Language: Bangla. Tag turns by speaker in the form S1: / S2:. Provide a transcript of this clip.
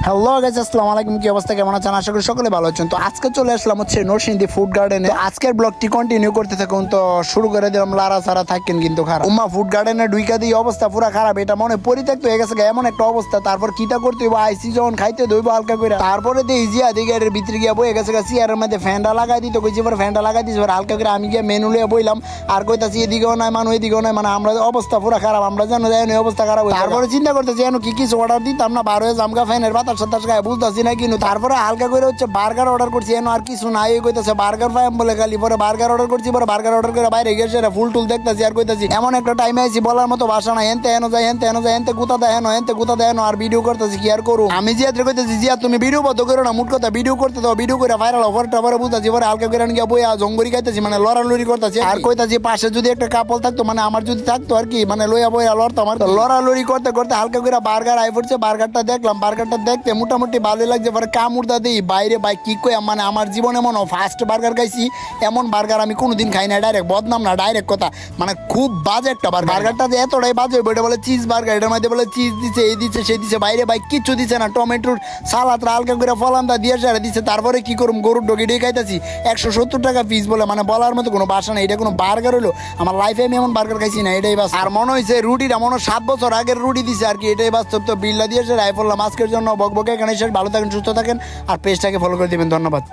S1: হ্যালো গাইস, আসসালামু আলাইকুম। কি অবস্থা, কেমন আছেন? আশা করি সকলে ভালো আছেন। তো আজকে চলে আসলাম হচ্ছে নরসিংদী ফুড গার্ডেনে। আজকের ব্লগটি কন্টিনিউ করতে থাকুন। তো শুরু করে দিলাম, লারা সারা থাকেন কিন্তু খারাপ। উম্মা ফুড গার্ডেনে ঢুইকা দিয়ে অবস্থা পুরো খারাপ। এটা মনে পরিত্যক্ত হয়ে গেছে এমন একটা অবস্থা। তারপর কিটা করতে হইব, আইসি যখন খাইতে দইব হালকা করে। তারপরে দিয়ে ইজিয়া দিকে এর ভিতরে গিয়া বয়ে গেছে চেয়ারের মধ্যে ফ্যানটা লাগাই দিত, কইছি পরে ফ্যানটা লাগাই দিয়েছি হালকা করে। আমি গিয়ে মেনু লিয়ে বইলাম আর কইতাছি এদিকেও নাই মানুষ, এদিকেও নাই মানে আমরা অবস্থা পুরো খারাপ। আমরা জানো যাই অবস্থা খারাপ। তারপরে চিন্তা করতেছি যেন কি কিছু অর্ডার দিতাম না, বার হয়ে জামগা ফ্যানের বাতাস সাতাস গায়ে বুঝতেছি না কিন্তু। তারপরে হালকা করে হচ্ছে বার্গার অর্ডার করছি, এনো আর কিছু নাই। ওই কইতাছে বার্গার পাইম বলে খালি। পরে বার্গার অর্ডার করছি, পরে বার্গার অর্ডার করে বাইরে গেছে ফুল টুল দেখতেছি আর কইতাছি এমন একটা টাইমে আইছি বলার মতো ভাষা নাই। এনতে এনো যায়, এনতে এনো যায়, এনতে গুতা দেয় এনো, এনতে গুতা দেয় এনো, আর ভিডিও করতেছি কি আর করু। আমি জিয়াদের কইতাছি জিয়া তুমি ভিডিও বন্ধ করো না, মুট কথা ভিডিও করতে দাও, ভিডিও করে ভাইরাল অফারটা পরে বুঝতাছি। পরে হালকা করে গিয়ে বইয়া জঙ্গরি খাইতেছি, মানে লড়ালড়ি করতেছি আর কইতাছি পাশে যদি একটা কাপল থাকতো, মানে আমার যদি থাকতো আর কি, মানে লইয়া বইয়া লড়তাম আর লড়ালড়ি করতে করতে হালকা করে বার্গার আই পড়ছে। বার্গারটা দেখলাম, বার্গারটা দেখতে মোটামুটি ভালোই লাগছে। পরে কামড়দা দিই বাইরে ভাই কি কই, মানে আমার জীবনে মনে ফার্স্ট বার্গার খাইছি। এমন বার্গার আমি কোনোদিন খাই না। ডাইরেক্ট বদনাম না, ডাইরেক্ট কথা, মানে খুব বাজে একটা বার্গার। বার্গারটা যে এতটাই বাজে, এটা বলে চিজ বার্গার, এটার মধ্যে বলে চিজ দিছে, এই দিচ্ছে সেই দিচ্ছে, বাইরে ভাই কিচ্ছু দিচ্ছে না। টমেটোর সালাদ হালকা করে ফলান্দা দিয়ে সারা দিচ্ছে। তারপরে কি করুম, গরুর ডগিটাই খাইতেছি 170 টাকা পিস বলে, মানে বলার মতো কোনো বাসা নেই। এটা কোনো বার্গার হলো? আমার লাইফে আমি এমন বার্গার খাইছি না, এটাই বাস। আর মনে হয়েছে রুটিটা মনে 7 বছর আগের রুটি দিছে আর কি, এটাই বাস্তব। তো বিল্লা দিয়ে রায় পড়লাম আজকের জন্য। বকবকে এখানে শেষ। ভালো থাকেন, সুস্থ থাকেন আর পেজটাকে ফলো করে দিবেন। ধন্যবাদ।